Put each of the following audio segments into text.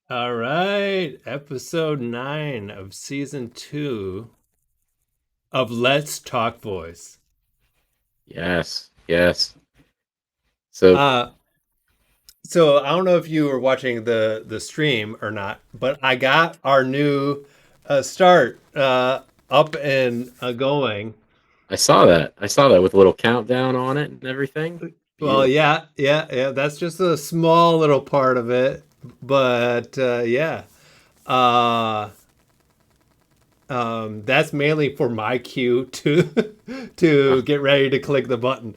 All right, episode 9 of season 2 of Let's Talk Voice. Yes. So So I don't know if you were watching the stream or not, but I got our new start up and going. I saw that. I saw that with a little countdown on it and everything. Well, Beautiful. yeah. That's just a small little part of it, but yeah. Uh, that's mainly for my cue to to Ah, get ready to click the button.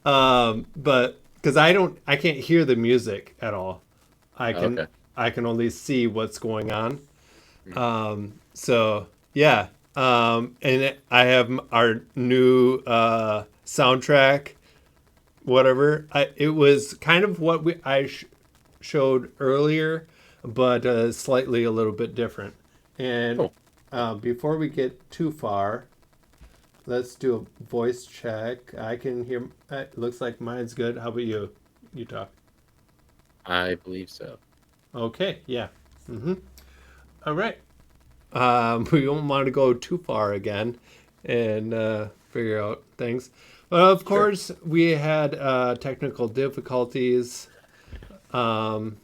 But because I can't hear the music at all. I can okay. I can only see what's going on. Mm. So yeah. I have our new soundtrack. Whatever. It was kind of what I showed earlier, but slightly a little bit different. And Cool. before we get too far, let's do a voice check. I can hear. It looks like mine's good. How about you? You talk. I believe so. Okay. Yeah. All right. We don't want to go too far again and figure out things. But of Sure. course, we had technical difficulties. Um,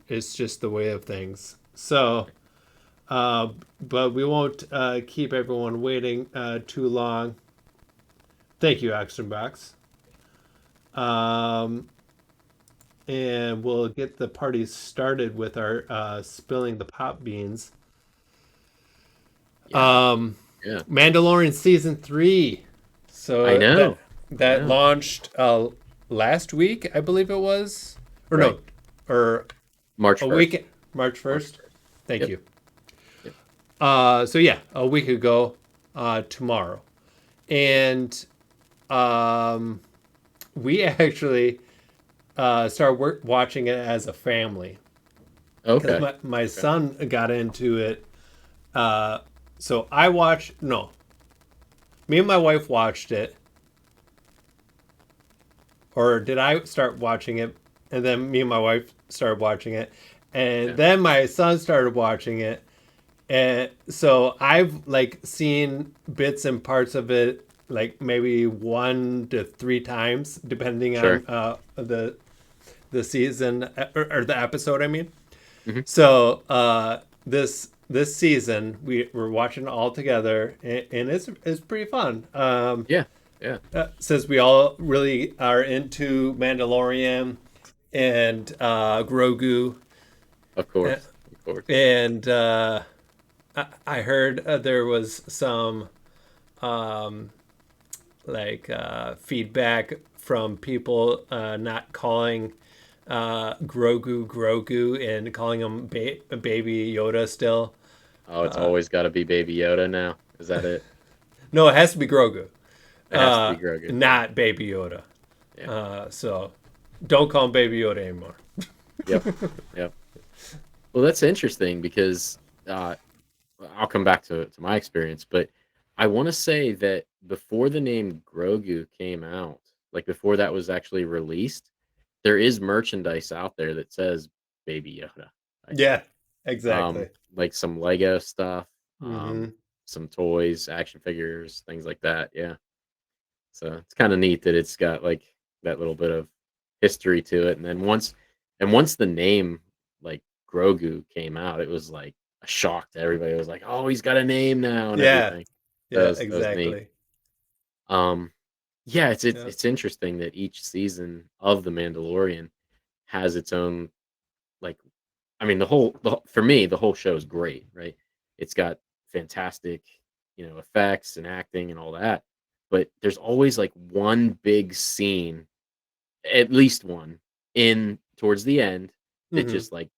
it's just the way of things. So, but we won't keep everyone waiting too long. Thank you, Action Box. Um, and we'll get the party started with our spilling the pop beans. Yeah. Um, Yeah. Mandalorian season 3. I So that know. I that know. launched last week, I believe it was, or Right. no, or March a 1st. week, March March 1st. 1st. Thank Yep. you. Yep. So yeah, a week ago, tomorrow, and um, we actually started watching it as a family because Okay. my Okay. son got into it. Uh, so I watched. No, me and my wife watched it, or did I start watching it, and then me and my wife started watching it, and Yeah. then my son started watching it. And so I've like seen bits and parts of it like maybe 1 to 3 times depending on Sure. the season or the episode, I mean. Hmm. So this season we're watching it all together, and it's pretty fun. Yeah. Yeah. Since we all really are into Mandalorian and Grogu, Of uh, course. Of course. and I heard there was some um, like feedback from people not calling Grogu and calling him Baby Yoda still. Oh, it's Uh, always got to be Baby Yoda now. Is that it? no, it has to be Grogu, It has to be Grogu. Yeah. not Baby Yoda. Yeah. So don't call him Baby Yoda anymore. Yep. Yep. Well, that's interesting because uh, I'll come back to my experience, but I want to say that before the name Grogu came out, like before that was actually released, there is merchandise out there that says Baby Yoda, I Yeah, think. exactly. Like some Lego stuff, Hmm. some toys, action figures, things like that. Yeah. So it's kind of neat that it's got like that little bit of history to it. And then once the name like Grogu came out, it was like a shock to everybody. It was like, oh, he's got a name now and Yeah, everything. yeah, That was neat. exactly. Um, yeah, Yeah. it's interesting that each season of The Mandalorian has its own, like, I mean, for me, the whole show is great, right? It's got fantastic, effects and acting and all that. But there's always like one big scene, at least one, in towards the end that Hmm. just like,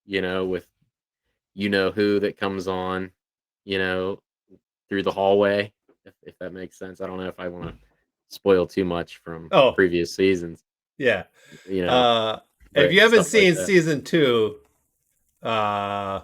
with who that comes on, you know, through the hallway, if that makes sense. I don't know if I want to spoil too much from Oh, previous seasons, yeah. you know, Uh, if but you haven't stuff like seen that. season two, uh,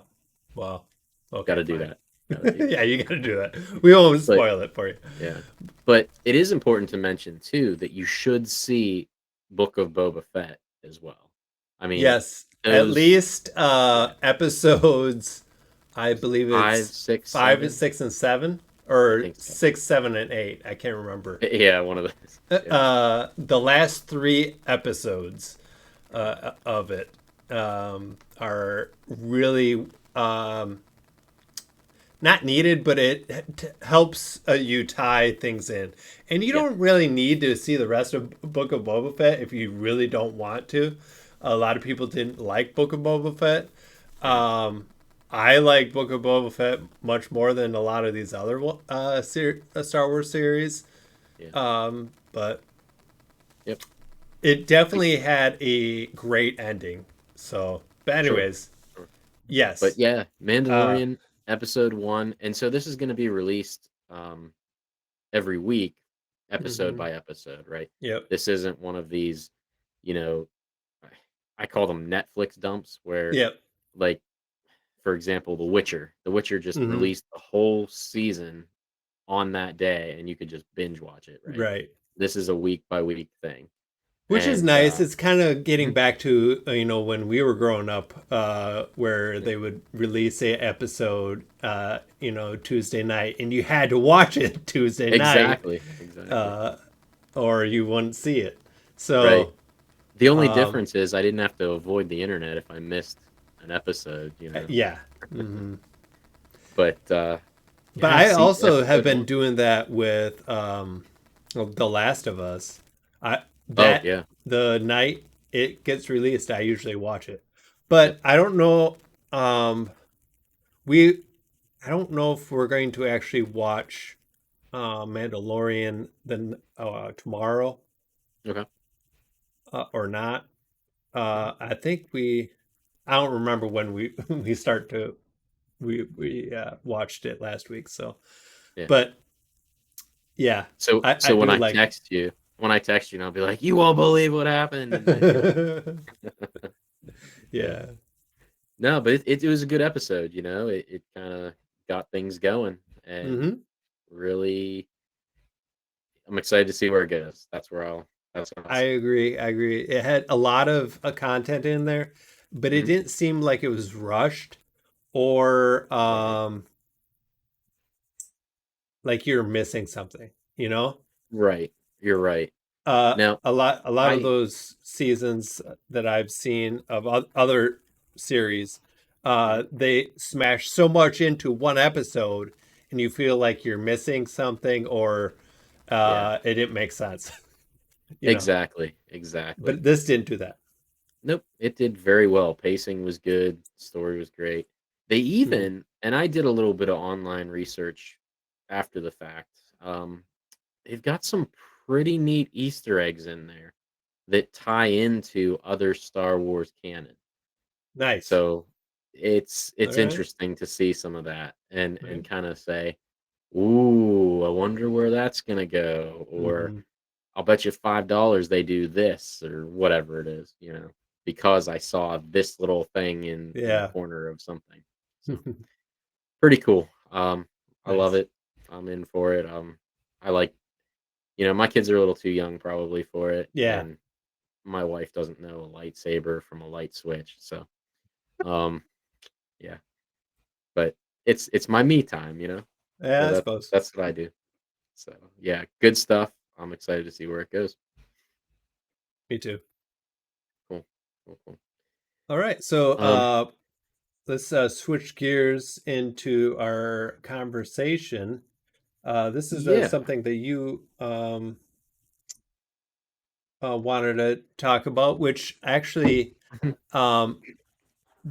well, Got okay, to do fine. that. Got to do Yeah, that. you gotta do that. We won't But spoil it for you. yeah, but it is important to mention too that you should see Book of Boba Fett as well. I mean, Yes, at those, least yeah, episodes. I believe five, it's six, five, seven. six, and seven, I or think so. 6, 7, and 8. I can't remember. Yeah, one of those. Yeah, The last three episodes of it are really not needed, but it helps you tie things in. And you yeah, don't really need to see the rest of Book of Boba Fett if you really don't want to. A lot of people didn't like Book of Boba Fett. mhm, Um, I like Book of Boba Fett much more than a lot of these other Star Wars series. yeah, But yep. it definitely had a great ending. So, but Sure, anyways, sure. But yes. yeah, Uh, Mandalorian episode 1, and so this is going to be released every week, episode mhm. by episode, right? Yep. This isn't one of these, you know, I I call them Netflix dumps where, Yep. like, for example, The Witcher. The Witcher just Hmm. released the whole season on that day and you could just binge watch it, right? Right. This is a week by week thing. Which is And nice. It's kind of getting mhm, back to when we were growing up, where yeah, they would release a episode, Tuesday night, and you had to watch it Tuesday night, exactly, exactly. uh, or you wouldn't see it. Right. So, The only um, difference is I didn't have to avoid the internet if I missed an episode, yeah. Hmm. But But yeah, I see also have episode been 1. doing that with The Last of Us. I Oh, that yeah. the night it gets released, I usually watch it. Yep. But I don't know. We I don't know if we're going to actually watch Mandalorian tomorrow Okay. or not. Mhm. I think I don't remember when we we start to we watched it last week. So, Yeah. but yeah, So I so when do I like text you, and I'll be like, "You won't believe what happened," and then yeah. yeah. No, but it was a good episode. It kind of got things going, and Hmm. really, I'm excited to see where it goes. That's what I'll I say. agree. I agree. It had a lot of content in there, but it Mhm. didn't seem like it was rushed or Right. like you're missing something, you know? Right. You're right. Now, A lot of I those seasons that I've seen of other series, mhm, they smash so much into one episode and you feel like you're missing something or yeah. it didn't make sense, you know. Exactly. Exactly. But this didn't do that. Nope, it did very well. Pacing was good, story was great. They Mhm. even, and I did a little bit of online research after the fact. They've got some pretty neat Easter eggs in there that tie into other Star Wars canon. Nice. So All it's right. interesting to see some of that and Right. kind of say, "Ooh, I wonder where that's gonna go," or Hmm. I'll bet you $5 they do this or whatever it is, because I saw this little thing in the Yeah. corner of something. So pretty cool. I love Nice. it. I'm in for it. I like, my kids are a little too young probably for it, Yeah. and my wife doesn't know a lightsaber from a light switch. So, um, yeah, but it's my me time. So Yeah, I that's suppose. that's what I do. So yeah, good stuff. I'm excited to see where it goes. Me too. Cool, cool, cool. All right. So Um, let's switch gears into our conversation. This is Yeah. something that you wanted to talk about, which actually Mhm. um,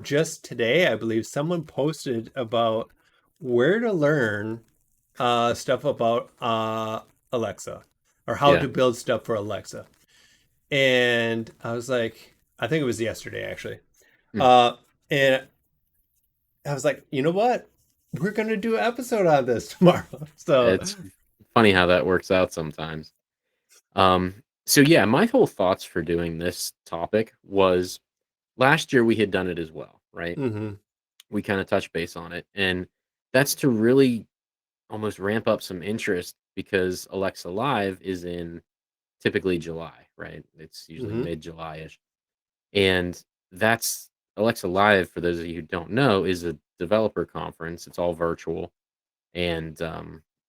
just today, I believe, someone posted about where to learn stuff about Alexa or how Yeah. to build stuff for Alexa. And I was like, I think it was yesterday actually. Mm. Uh, and I was like, you know what? We're gonna do an episode on this tomorrow. So, It's funny how that works out sometimes. So yeah, my whole thoughts for doing this topic was last year we had done it as well, right? hmm We kind of touched base on it, and that's to really almost ramp up some interest because Alexa Live is in typically July, right? It's usually hmm mid-July-ish. And that's Alexa Live, for those of you who don't know, is a developer conference. It's all virtual, and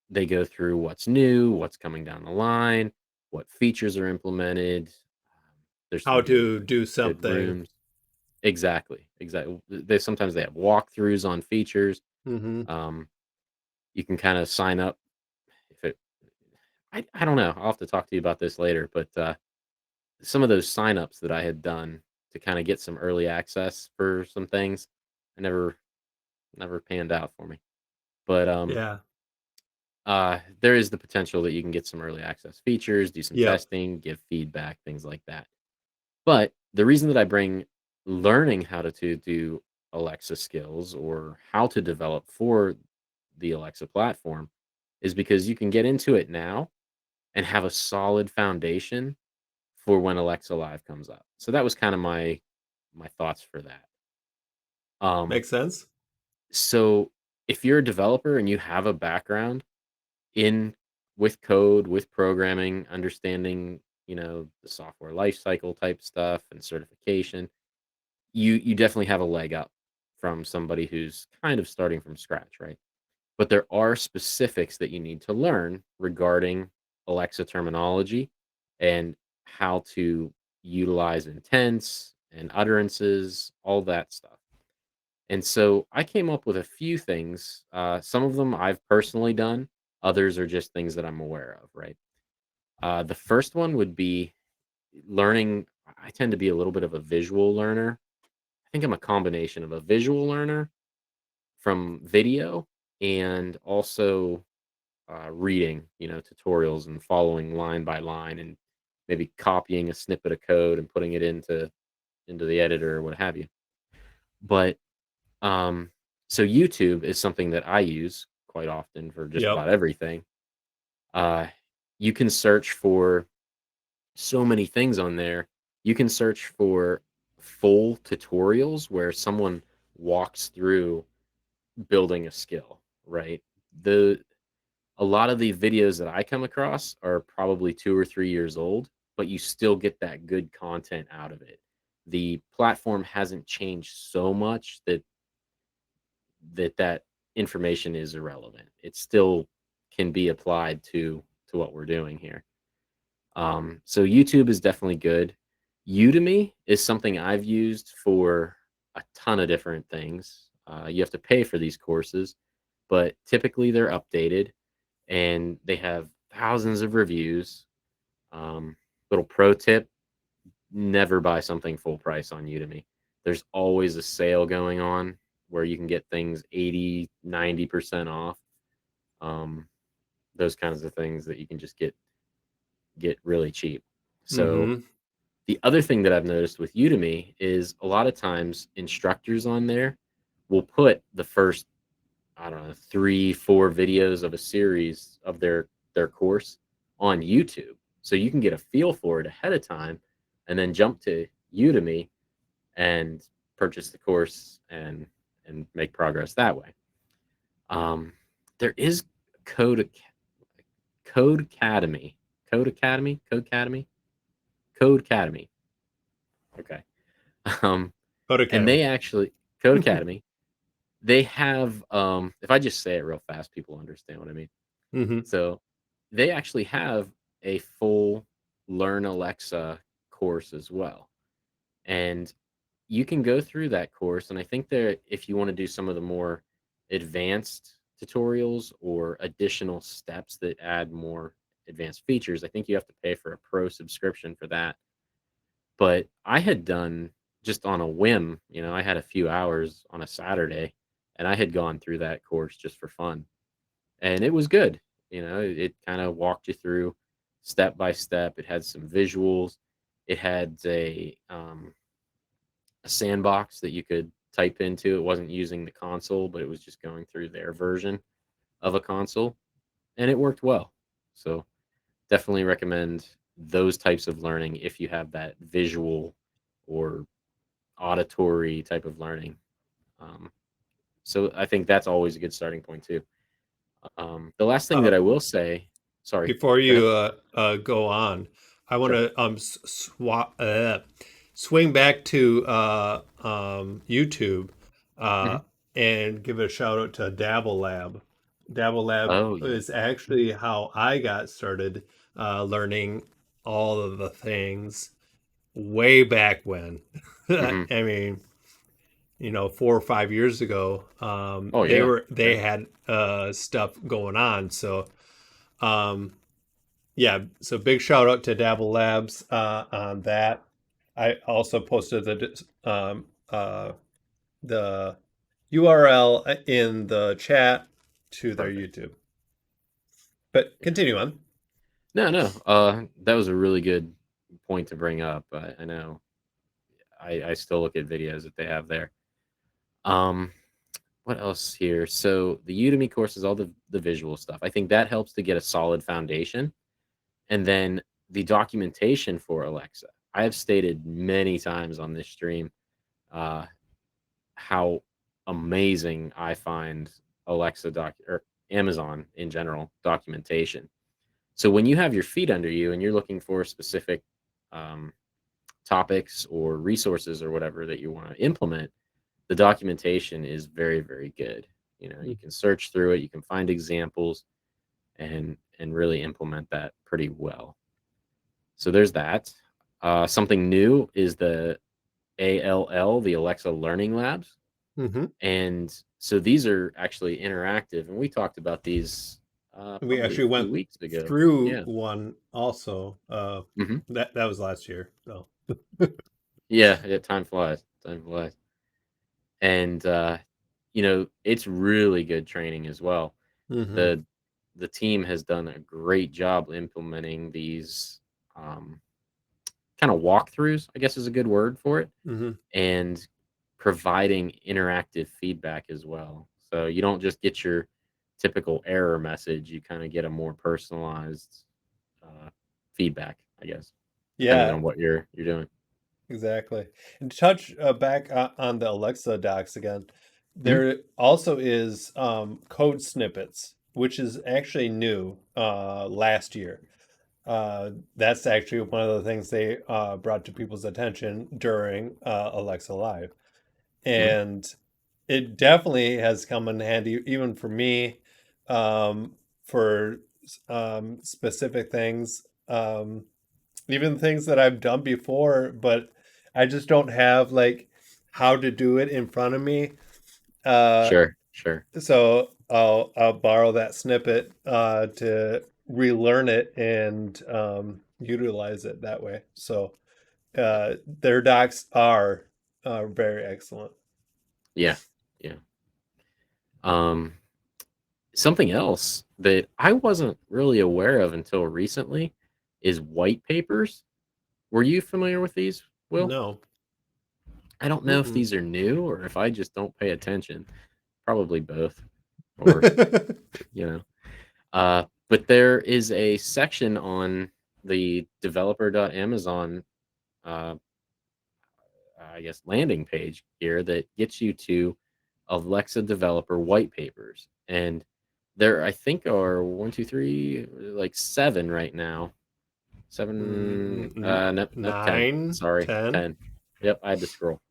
they go through what's new, what's coming down the line, what features are implemented. There's how some really to do good something. rooms. Exactly, exactly. They sometimes they have walkthroughs on features. hmm Um, you can kind of sign up if it. I don't know. I'll have to talk to you about this later, but some of those signups that I had done to kind of get some early access for some things, I never panned out for me. But Yeah. there is the potential that you can get some early access features, do some Yep. testing, give feedback, things like that. But the reason that I bring learning how to do Alexa skills or how to develop for the Alexa platform is because you can get into it now and have a solid foundation for when Alexa Live comes up. So that was kind of my thoughts for that. Um, Makes sense. so if you're a developer and you have a background in with code, with programming, understanding, the software lifecycle type stuff and certification, you definitely have a leg up from somebody who's kind of starting from scratch, right? But there are specifics that you need to learn regarding Alexa terminology and how to utilize intents and utterances, all that stuff. And so I came up with a few things. Some of them I've personally done, others are just things that I'm aware of, right? The first one would be learning. I tend to be a little bit of a visual learner. I think I'm a combination of a visual learner from video and also reading, tutorials and following line by line and maybe copying a snippet of code and putting it into the editor or what have you. But um, so YouTube is something that I use quite often for just Yep. about everything. Uh, you can search for so many things on there. You can search for full tutorials where someone walks through building a skill, right? The A lot of the videos that I come across are probably 2 or 3 years old, but you still get that good content out of it. The platform hasn't changed so much that information is irrelevant. It still can be applied to what we're doing here. So YouTube is definitely good. Udemy is something I've used for a ton of different things. You have to pay for these courses, but typically they're updated and they have thousands of reviews. Um, Little pro tip: never buy something full price on Udemy. There's always a sale going on where you can get things 80, 90% off. Um, those kinds of things that you can just get really cheap. So hmm the other thing that I've noticed with Udemy is a lot of times instructors on there will put the first, I don't know, 3, 4 videos of a series of their course on YouTube. So you can get a feel for it ahead of time and then jump to Udemy and purchase the course and make progress that way. Um, there is Code Codecademy, Codecademy, Codecademy. Okay. Um, and Codecademy. they actually Codecademy. They have if I just say it real fast, people understand what I mean. hmm So they actually have a full Learn Alexa course as well. And you can go through that course. And I think that if you want to do some of the more advanced tutorials or additional steps that add more advanced features, I think you have to pay for a pro subscription for that. But I had done just on a whim, I had a few hours on a Saturday and I had gone through that course just for fun. And it was good. It kind of walked you through step by step. It had some visuals. It had a sandbox that you could type into. It wasn't using the console, but it was just going through their version of a console, and it worked well. So definitely recommend those types of learning if you have that visual or auditory type of learning. Um, so I think that's always a good starting point too. The last thing Uh, that I will say, sorry, Before go ahead. you go on, I want Sure. to swing back to YouTube uh, Hmm. and give a shout out to Dabble Lab. Dabble Lab Oh yeah. is actually how I got started learning all of the things way back when. I Hmm. mean, 4 or 5 years ago, Oh they yeah. were Yeah. they had stuff going on. So um, yeah, so big shout out to Dabble Labs on that. I also posted the URL in the chat to their Perfect. YouTube. But Yeah. continue on. No, no. That was a really good point to bring up. I know. I still look at videos that they have there. Um, what else here? So the Udemy courses, all the visual stuff. I think that helps to get a solid foundation, and then the documentation for Alexa. I have stated many times on this stream uh, how amazing I find Alexa doc or Amazon in general documentation. So when you have your feet under you and you're looking for specific um, topics or resources or whatever that you want to implement, the documentation is very, very good. You can search through it, you can find examples and really implement that pretty well. So there's that. Something new is the ALL, the Alexa Learning Labs. Mm-hmm. And so these are actually interactive. And we talked about these We probably a actually few went weeks ago. through Yeah. one also. Hmm. That was last year. So. Yeah. Yeah. Time flies. Time flies. And, it's really good training as well. Mm-hmm. The team has done a great job implementing these um, kind of walkthroughs, I guess is a good word for it, Mm-hmm. and providing interactive feedback as well. So you don't just get your typical error message, you kind of get a more personalized uh, feedback, I guess, depending Yeah, on what you're doing. exactly. And to touch back on the Alexa docs again, Mhm. there also is code snippets, which is actually new last year. That's actually one of the things they brought to people's attention during Alexa Live. Mhm. And it definitely has come in handy, even for me, for specific things. Even things that I've done before, but I just don't have like how to do it in front of me. Uh, Sure, sure. so I'll borrow that snippet to relearn it and utilize it that way. So their docs are very excellent. Yeah, yeah. Um, Something else that I wasn't really aware of until recently is white papers. Were you familiar with these, Will? No. I don't know if Mm-mm. these are new or if I just don't pay attention. Probably both, or you know. But there is a section on the developer.amazon, uh, I guess, landing page here that gets you to Alexa developer white papers. And there, I think, are one, two, three, like seven right now. Seven, nope, nope, 10. Nine, Sorry, 10. 10. Yep, I had to scroll.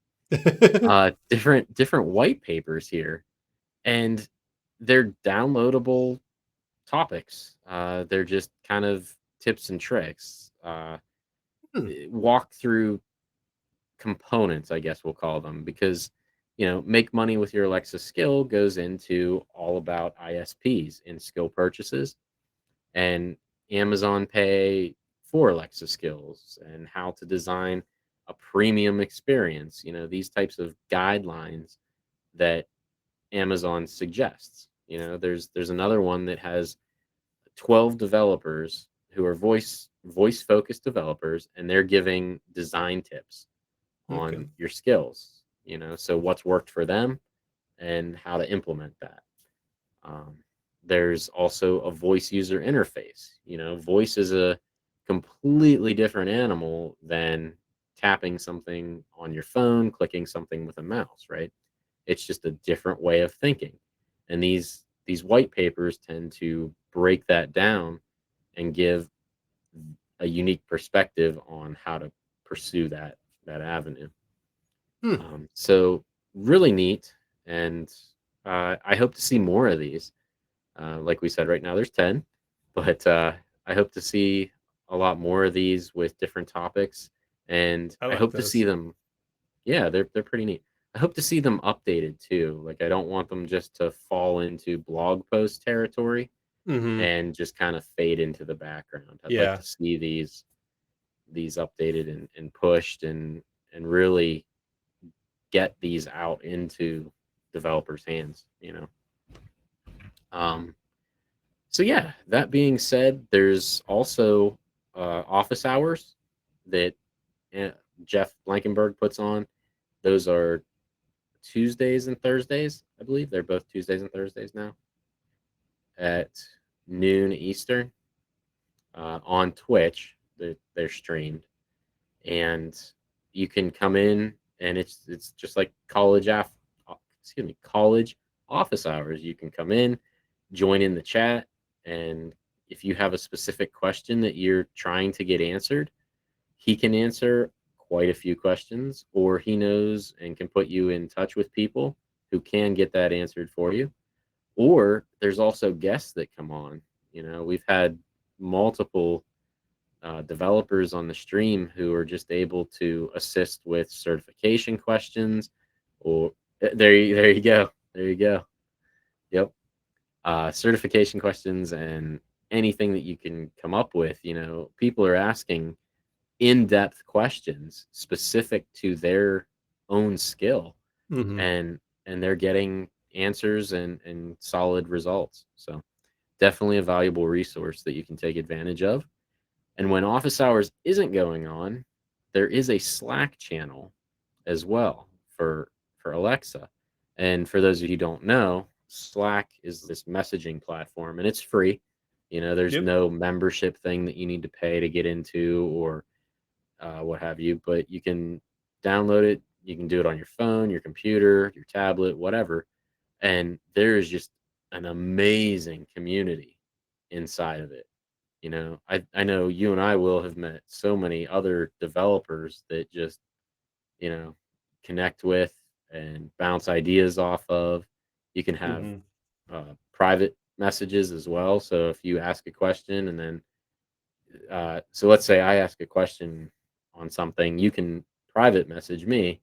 Different white papers here, and they're downloadable topics. They're just kind of tips and tricks, Hmm. walk through components, I guess we'll call them, because make money with your Alexa skill goes into all about ISPs and skill purchases and Amazon Pay for Alexa skills and how to design a premium experience, these types of guidelines that Amazon suggests. There's another one that has 12 developers who are voice focused developers, and they're giving design tips Okay. on your skills, so what's worked for them and how to implement that. um, there's also a voice user interface. Voice is a completely different animal than tapping something on your phone, clicking something with a mouse, right? It's just a different way of thinking. And these white papers tend to break that down and give a unique perspective on how to pursue that avenue. Hmm. So really neat, and I hope to see more of these. Like we said, right now there's 10, but I hope to see a lot more of these with different topics, and I I like hope to see this. them. Yeah, they're pretty neat. I hope to see them updated too. Like I don't want them just to fall into blog post territory Mm-hmm. and just kind of fade into the background. I'd like Yeah. to see these updated and pushed and really get these out into developers' hands. Um, So yeah, that being said, there's also office hours that uh, Jeff Blankenberg puts on. Those are Tuesdays and Thursdays, I believe. They're both Tuesdays and Thursdays now at noon Eastern on Twitch. They're streamed, and you can come in, and it's just like college office hours. You can come in, join in the chat, and if you have a specific question that you're trying to get answered, he can answer quite a few questions, or he knows and can put you in touch with people who can get that answered for you. Or there's also guests that come on. We've had multiple developers on the stream who are just able to assist with certification questions. Or there you go, there you go. Yep, certification questions and anything that you can come up with. People are asking in-depth questions specific to their own skill, Mm-hmm. and they're getting answers and solid results. So definitely a valuable resource that you can take advantage of. And when office hours isn't going on, there is a Slack channel as well for Alexa. And for those of you who don't know, Slack is this messaging platform, and it's free. There's Yep. no membership thing that you need to pay to get into or what have you, but you can download it. You can do it on your phone, your computer, your tablet, whatever. And there is just an amazing community inside of it. I know you and I will have met so many other developers that just, you know, connect with and bounce ideas off of. You can have Mm-hmm. private messages as well. So if you ask a question and then, so let's say I ask a question on something, you can private message me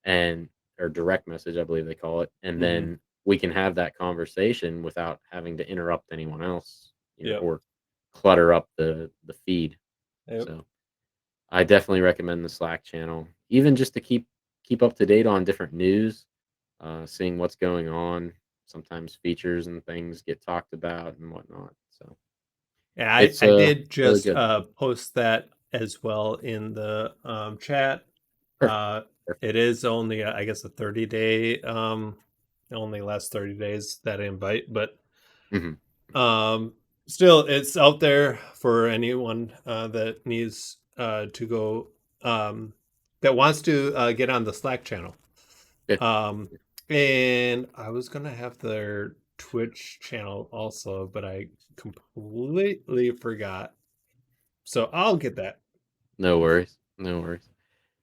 and or direct message, I believe they call it, and Mm-hmm. then we can have that conversation without having to interrupt anyone else, Yep. or clutter up the feed. Yep. So I definitely recommend the Slack channel, even just to keep up to date on different news, seeing what's going on. Sometimes features and things get talked about and whatnot. So Yeah, it's I did really just good. post that as well in the chat. Perfect. Uh, Perfect. it is only, I guess, a 30-day, only last 30 days that invite, but Hmm. um, still, it's out there for anyone that needs to go, that wants to get on the Slack channel. Good. Um, and I was gonna have their Twitch channel also, but I completely forgot. So I'll get that. No worries. No worries.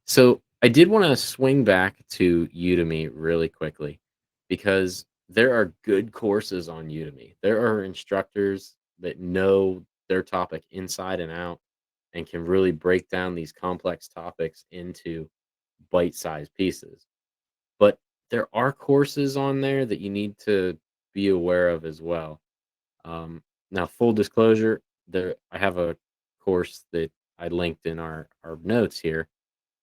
So I did want to swing back to Udemy really quickly because there are good courses on Udemy. There are instructors that know their topic inside and out and can really break down these complex topics into bite-sized pieces. But there are courses on there that you need to be aware of as well. Now, full disclosure, there I have a course that I linked in our notes here,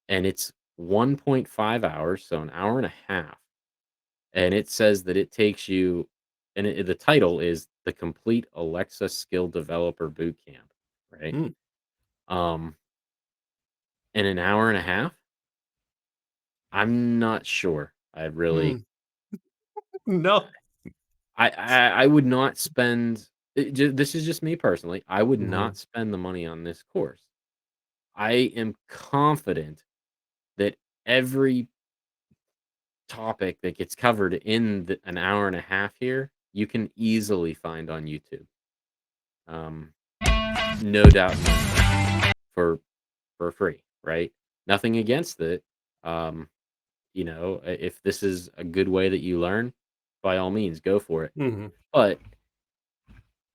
and it's 1.5 hours, so an hour and a half, and it says that it takes you, and the title is the Complete Alexa Skill Developer Boot Camp, right? Hmm. Um, in an hour and a half, I'm not sure. I Hmm. really, No. I would not spend. This is just me personally. I would Hmm. not spend the money on this course. I am confident that every topic that gets covered in an hour and a half here, you can easily find on YouTube. Um, no doubt in my mind, for free, right? Nothing against it. Um, if this is a good way that you learn, by all means, go for it. Hmm. But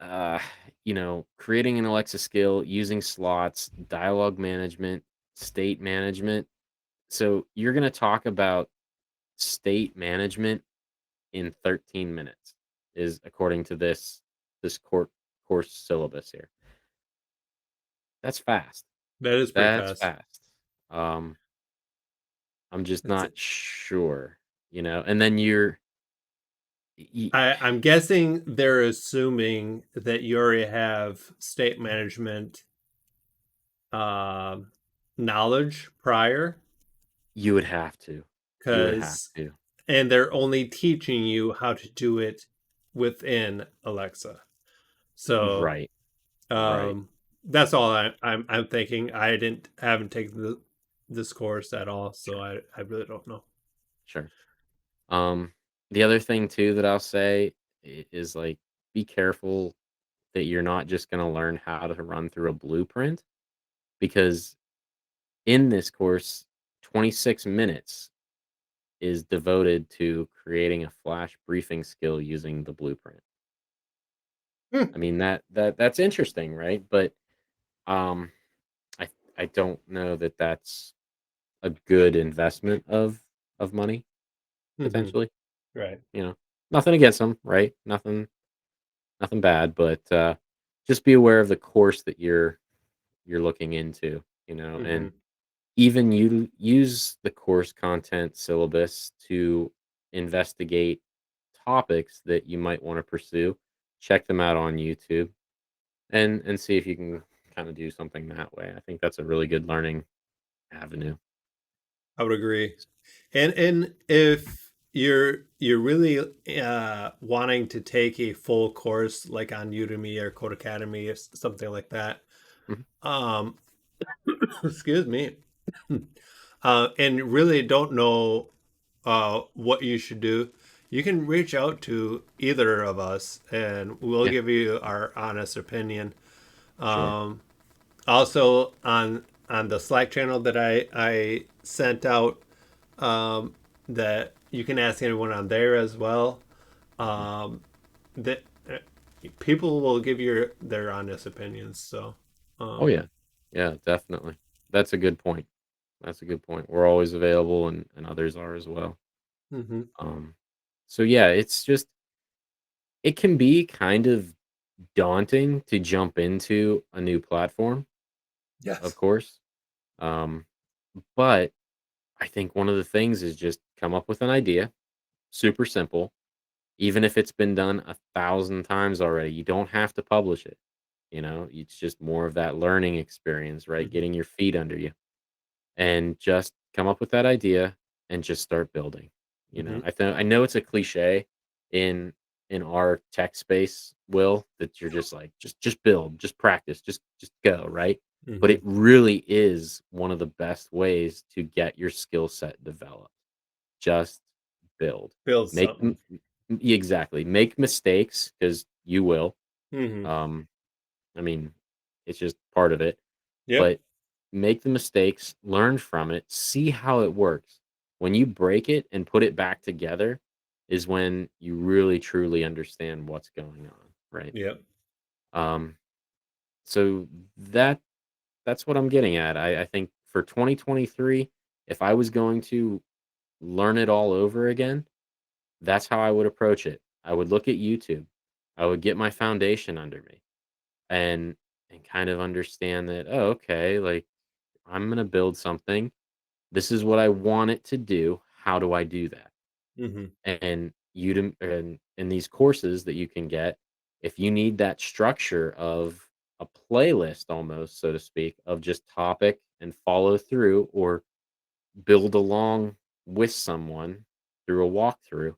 uh, creating an Alexa skill, using slots, dialogue management, state management. So you're going to talk about state management in 13 minutes, is according to this course syllabus here. That's fast. That is pretty That's fast. fast. Um, I'm just It's, not sure, and then y- I'm guessing they're assuming that you already have state management um, knowledge prior, you would have to. You would have because to. and they're only teaching you how to do it within Alexa. So Right. Right. um, that's all I'm thinking. I haven't taken this course at all, so I really don't know. Sure. Um, the other thing too that I'll say is like, be careful that you're not just going to learn how to run through a blueprint, because in this course, 26 minutes is devoted to creating a flash briefing skill using the blueprint. Hmm. I mean, that's interesting, right? But um I I don't know that that's a good investment of money, Mm-hmm. potentially, Right. you know. Nothing against them, right? Nothing bad, but just be aware of the course that you're looking into, Mm-hmm. and even you use the course content syllabus to investigate topics that you might want to pursue. Check them out on YouTube and see if you can kind of do something that way. I think that's a really good learning avenue. I would agree. And if you're really wanting to take a full course like on Udemy or Codecademy or something like that, Mhm. um, excuse me, and really don't know what you should do, you can reach out to either of us, and we'll Yeah, give you our honest opinion. sure. Um, Also on the Slack channel that I sent out, that you can ask anyone on there as well. Mhm. That people will give you their honest opinions. So, Oh um, yeah, yeah, definitely. That's a good point. That's a good point. We're always available, and others are as well. hmm. Um, so yeah, it's just, it can be kind of daunting to jump into a new platform, of Yes. course. But I think one of the things is just come up with an idea, super simple. Even if it's been done 1,000 times already, you don't have to publish it. It's just more of that learning experience, right? Hmm. Getting your feet under you, and just come up with that idea and just start building. Hmm. I know it's a cliche in our tech space, Will, that you're just like, just build, just practice, just go, right? But it Hmm. really is one of the best ways to get your skill set developed. Just build. Build Make something. exactly. Make mistakes, because you will. Hmm. Um, I mean, it's just part of it. Yep. But make the mistakes, learn from it, see how it works. When you break it and put it back together is when you really truly understand what's going on, right? Yep. Um, so that's what I'm getting at. I think for 2023, if I was going to learn it all over again, that's how I would approach it. I would look at YouTube. I would get my foundation under me and kind of understand that, oh, okay, like I'm gonna build something. This is what I want it to do. How do I do that? Mm-hmm. And Udemy and in these courses that you can get, if you need that structure of a playlist almost, so to speak, of just topic and follow through or build along with someone through a walkthrough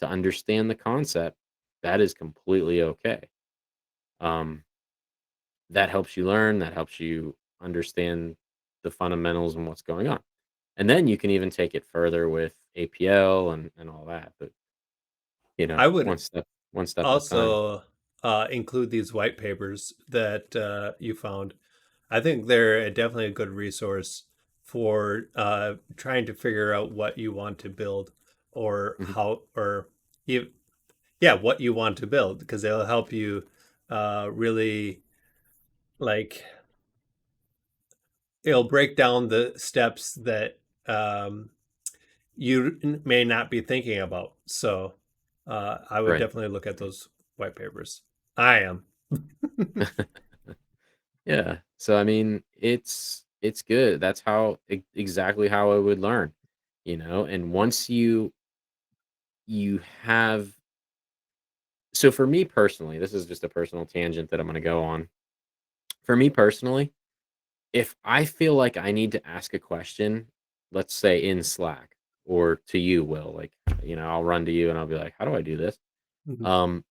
to understand the concept, that is completely okay. Um, that helps you learn, that helps you understand the fundamentals and what's going on. And then you can even take it further with APL and all that. But I would one step at a time. also include these white papers that you found. I think they're definitely a good resource for trying to figure out what you want to build or Mhm. how or you, yeah, what you want to build because they'll help you really like it'll break down the steps that um, may not be thinking about. So I would Right. definitely look at those white papers. I am. Yeah. So I mean, it's good. That's how exactly how I would learn, and once you have so for me personally, this is just a personal tangent that I'm going to go on. For me personally, if I feel like I need to ask a question, let's say in Slack or to you, Will, like, I'll run to you and I'll be like, how do I do this? Mhm. Um,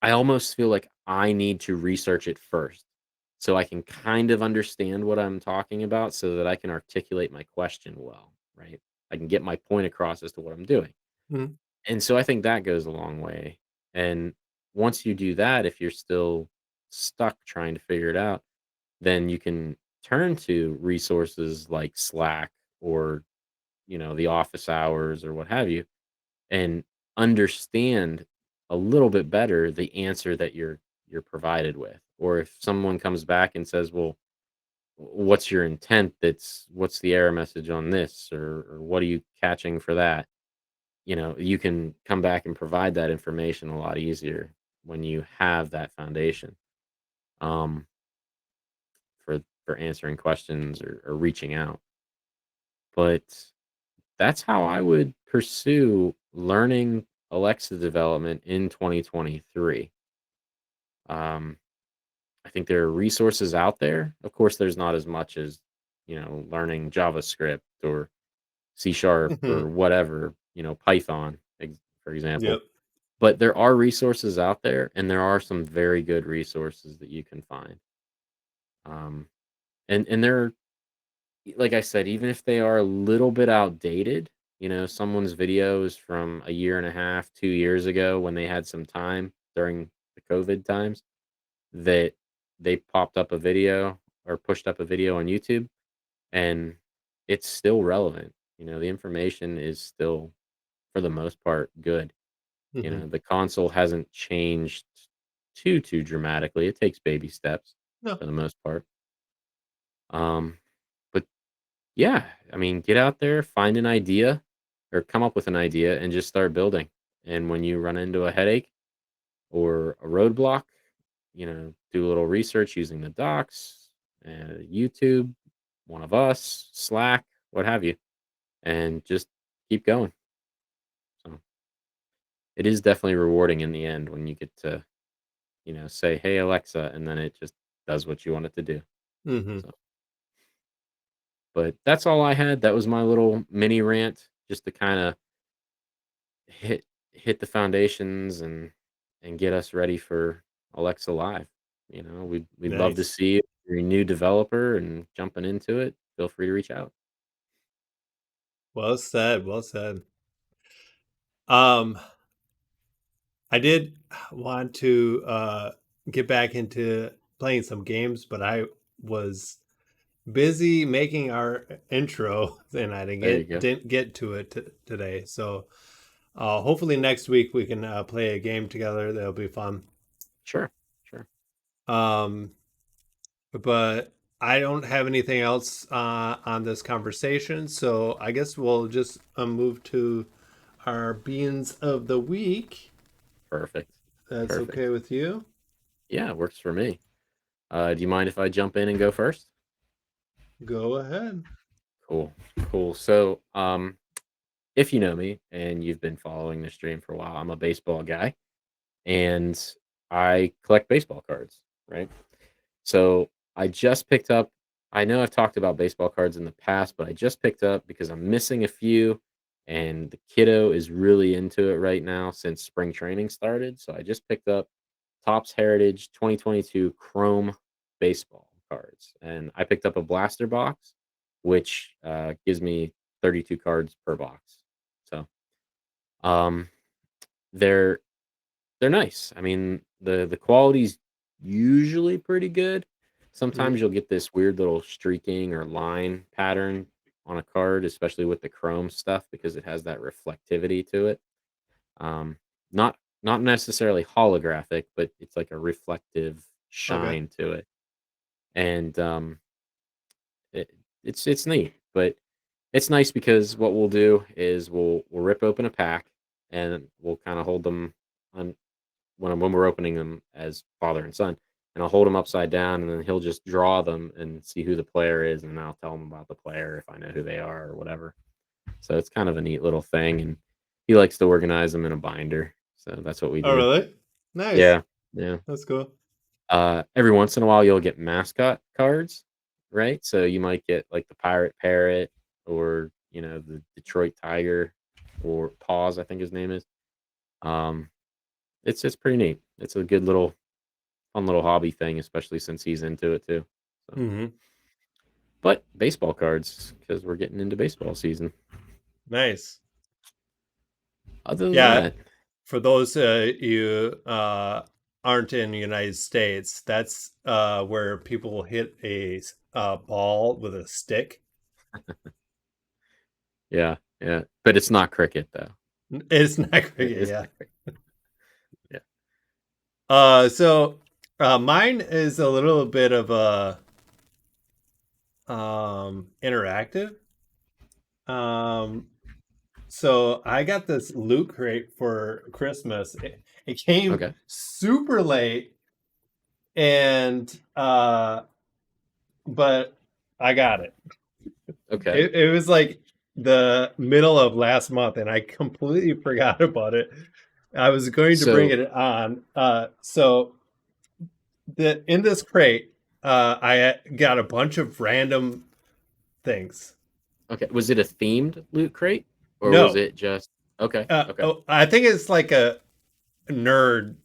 I almost feel like I need to research it first so I can kind of understand what I'm talking about so that I can articulate my question well, right? I can get my point across as to what I'm doing. Mhm. And so I think that goes a long way. And once you do that, if you're still stuck trying to figure it out, then you can turn to resources like Slack or, the office hours or what have you, and understand a little bit better the answer that you're provided with. Or if someone comes back and says, "Well, what's your intent? What's the error message on this, or what are you catching for that?" You can come back and provide that information a lot easier when you have that foundation um, for answering questions or reaching out. But that's how I would pursue learning Alexa development in 2023. Um, I think there are resources out there. Of course, there's not as much as, learning JavaScript or C sharp Mhm. or whatever, Python, for example. Yep. But there are resources out there, and there are some very good resources that you can find. Um, and they're like I said, even if they are a little bit outdated, someone's videos from a year and a half, 2 years ago when they had some time during the COVID times that they popped up a video or pushed up a video on YouTube and it's still relevant. The information is still, for the most part, good. Hmm. The console hasn't changed too dramatically. It takes baby steps No. for the most part. Um, but yeah, I mean, get out there, find an idea or come up with an idea and just start building. And when you run into a headache or a roadblock, do a little research using the docs, YouTube, one of us, Slack, what have you, and just keep going. So it is definitely rewarding in the end when you get to, say, "Hey Alexa," and then it just does what you want it to do. Hmm. So, but that's all I had. That was my little mini rant, just to kind of hit the foundations and get us ready for Alexa Live. We'd love to Nice. see you. If you're a new developer and jumping into it, feel free to reach out. Well said. Well said. Um, I did want to get back into playing some games, but I was busy making our intro, and I There you go. didn't get to it today. So hopefully next week we can play a game together. That'll be fun. Sure, sure. Um, but I don't have anything else on this conversation, so I guess we'll just move to our beans of the week. Perfect. That's Perfect. okay with you? Yeah, it works for me. Do you mind if I jump in and go first? Go ahead. Cool. Cool. So, if you know me and you've been following the stream for a while, I'm a baseball guy and I collect baseball cards, right? So I just picked up, I know I've talked about baseball cards in the past, but I just picked up because I'm missing a few and the kiddo is really into it right now since spring training started. So I just picked up Topps Heritage 2022 Chrome baseball cards. And I picked up a blaster box, which gives me 32 cards per box. So um, they're they're nice. I mean, the quality's usually pretty good. Mhm. Sometimes you'll get this weird little streaking or line pattern on a card, especially with the chrome stuff because it has that reflectivity to it. Um, not necessarily holographic, but it's like a reflective Okay. shine to it, and it, it's neat. But it's nice because what we'll do is we'll rip open a pack and we'll kind of hold them on when we're opening them as father and son, and I'll hold them upside down, and then he'll just draw them and see who the player is, and then I'll tell him about the player if I know who they are or whatever. So it's kind of a neat little thing, and he likes to organize them in a binder, so that's what we Oh, do. really? Nice. Yeah, yeah. That's cool. Every once in a while, you'll get mascot cards, right? So you might get like the Pirate Parrot, or the Detroit Tiger, or Paws, I think his name is. Um, it's pretty neat. It's a good little fun little hobby thing, especially since he's into it too. So, Hmm. but baseball cards because we're getting into baseball season. Nice. Other than Yeah. that, For those you aren't in the United States, that's where people hit a ball with a stick. yeah, yeah, but it's not cricket though. It's not cricket, It's yeah. not cricket. Yeah. So mine is a little bit of a interactive. Um, so I got this loot crate for Christmas. It came Okay. super late, and but I got it. Okay. It was like the middle of last month, and I completely forgot about it. I was going to bring So it on. So in this crate, I got a bunch of random things. okay, was it a themed loot crate or was No, it just okay? Okay. oh, I think it's like a nerd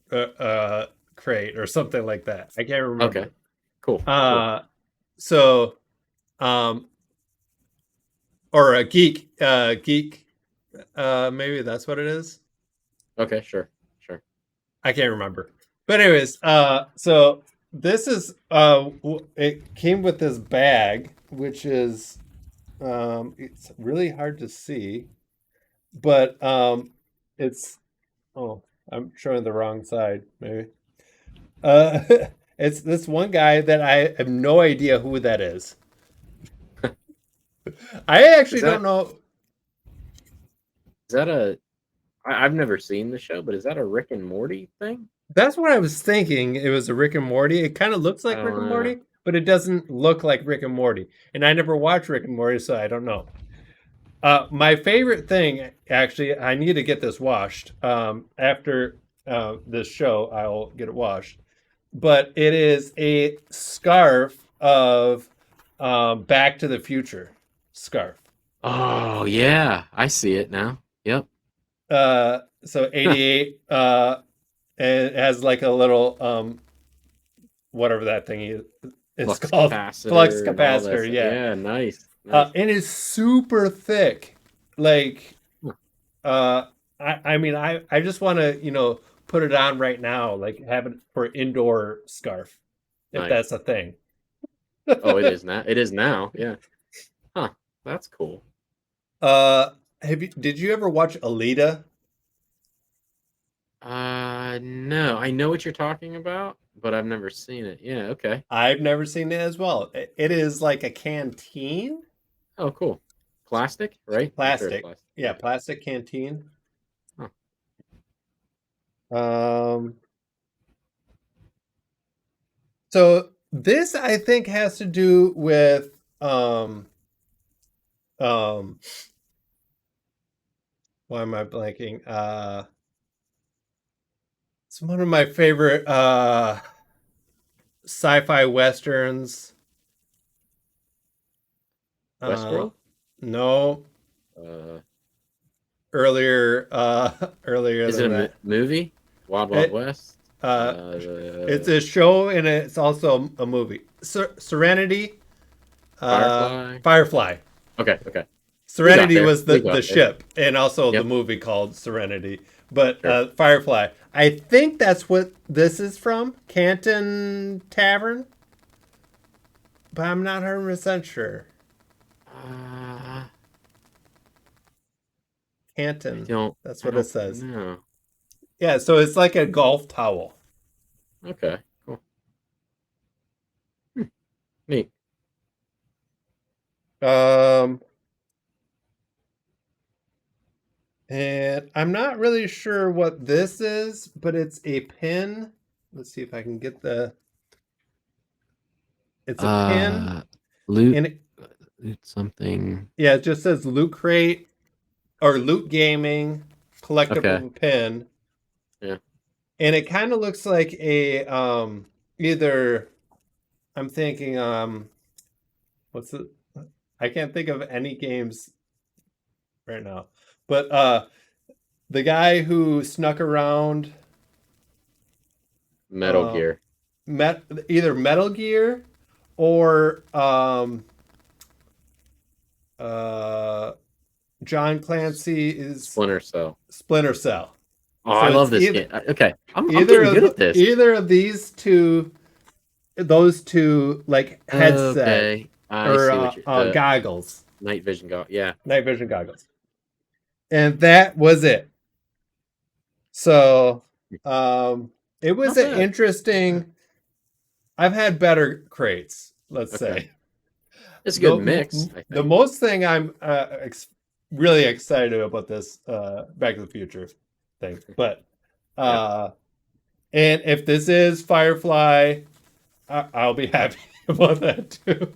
crate or something like that. I can't Okay. remember. Cool. Cool. Uh, so um, or a geek. Maybe that's what it is. Okay. Sure. Sure. I can't remember. But anyways, so this is it came with this bag, which is it's really hard to see, but it's oh, I'm showing the wrong side, maybe. Uh it's this one guy that I have no idea who that is. I Is actually don't that know. is that a I've never seen the show, but is that a Rick and Morty thing? That's what I was thinking. It was a Rick and Morty. It kind of looks I like Rick don't and know. Morty, but it doesn't look like Rick and Morty. And I never watched Rick and Morty, so I don't know. My favorite thing, actually, I need to get this washed. After this show, I'll get it washed. But it is a scarf of Back to the Future scarf. Oh yeah, I see it now. Yep. So 88, and it has like a little whatever that thing is Flux called, flux capacitor and all that capacitor. stuff. Yeah, Yeah, nice. Nice. and it's super thick. Like Huh. Uh, I mean, I just want to, put it on right now, like have it for indoor scarf, if Nice. that's a thing. Oh, it is now. It is now. Yeah. Huh. That's cool. uh, did you ever watch Alita? No, I know what you're talking about, but I've never seen it. Yeah, okay. I've never seen it as well. It is like a canteen, Oh, cool. Plastic, right? I'm sure it's plastic. plastic. Yeah, Yeah. plastic canteen. Huh. Um, so this I think has to do with um why am I blanking? It's one of my favorite sci-fi westerns. Uh Westworld? no, Uh, earlier earlier is it than a that. movie? Wild Wild It West? uh it's Uh, a show and it's also a movie. Serenity, Firefly? Firefly. Okay, okay. We got Serenity there. was We the got there. ship, and also the Yep, movie called Serenity. But sure. Firefly, I think that's what this is from, Canton Tavern, but I'm not 100% sure. Uh, I Canton, don't that's I what it don't says. know. Yeah, so it's like a golf towel. Okay, cool. Hmm, neat. Um, and I'm not really sure what this is, but it's a pin. Let's see if I can get the. It's a pin, Uh, loot, and it, loot something. yeah, it just says Loot Crate or Loot Gaming Okay, collectible pin, yeah. and it kind of looks like a either I'm thinking what's it? I can't think of any games right now, but the guy who snuck around Metal uh Gear. either Metal Gear or uh John Clancy is Splinter Cell. Splinter Cell. Oh, I So love it's this either game. Okay, I'm getting good at this. either of these two, those two like headset Okay, I or see what you're the goggles, night vision go. Yeah, night vision goggles, and that was it. So um, it was not an bad. interesting. I've had better crates, let's Okay, say. it's a good mix, I The think. most thing I'm really excited about this Back to the Future thing, but Yeah, uh, and if this is Firefly, I'll be happy about that too.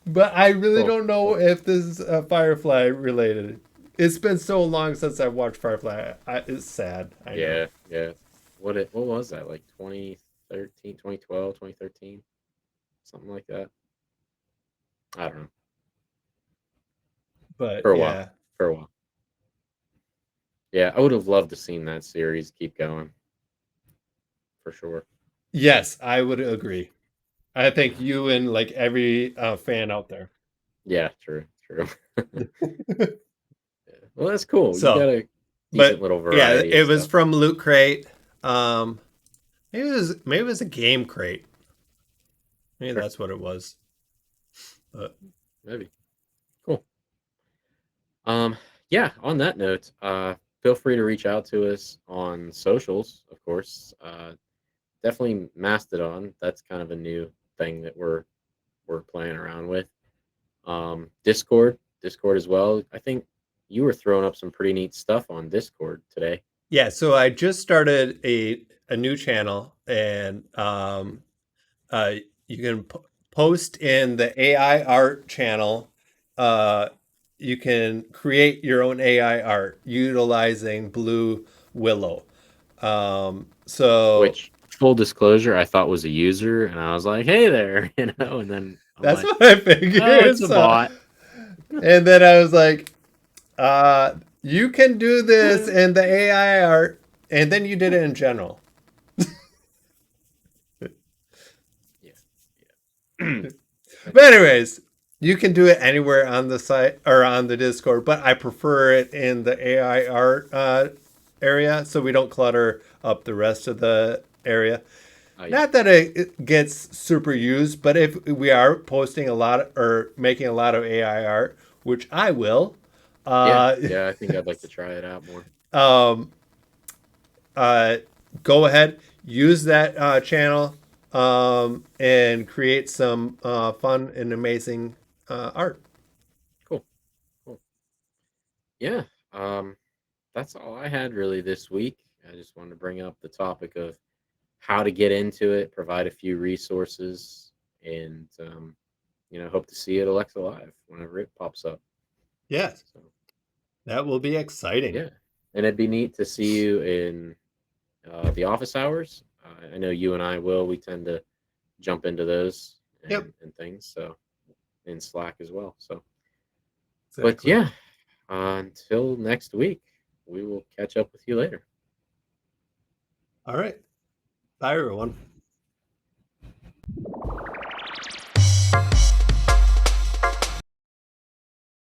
But I really cool, don't know cool. if this is Firefly related. It's been so long since I watched Firefly. It's sad. I know. Yeah, yeah. What was that? Like 2013, 2012, 2013, something like that. I don't know. But For a while. yeah. For a while. Yeah, I would have loved to seen that series keep going for sure. Yes, I would agree. I think you and like every fan out there. Yeah, true, true. Yeah. Well, that's cool. You got So, a decent but little yeah, variety of it was stuff. from Loot Crate. Um, maybe it was a game crate. Maybe Sure, that's what it was. But maybe. Cool. Um, yeah, on that note, feel free to reach out to us on socials, of course. Definitely Mastodon. That's kind of a new thing that we're playing around with. Discord as well. I think you were throwing up some pretty neat stuff on Discord today. yeah, so I just started a new channel, and uh, you can post in the AI art channel. Uh, you can create your own AI art utilizing Blue Willow. So Which, full disclosure, I thought was a user, and I was like, "Hey there," and then I'm that's like, what I "Oh, it's figured. a So, bot." and then I was like, you can do this in the AI art, and then you did it in general. Yeah, yeah. But anyways, you can do it anywhere on the site or on the Discord, but I prefer it in the AI art area so we don't clutter up the rest of the area. Oh yeah, Not that it gets super used, but if we are posting a lot or making a lot of AI art, which I will, yeah, uh, yeah. I think I'd like to try it out more. um, uh, go ahead. use that channel and create some fun and amazing art. Cool. Cool. Yeah. That's all I had really this week. I just wanted to bring up the topic of how to get into it, provide a few resources, and hope to see you at Alexa Live whenever it pops up. Yes, So that will be exciting. yeah, and it'd be neat to see you in the office hours. I know you and I will. We tend to jump into those Yep, and things. So in Slack as well. So, but exactly. yeah, until next week, we will catch up with you later. All right. Bye, everyone.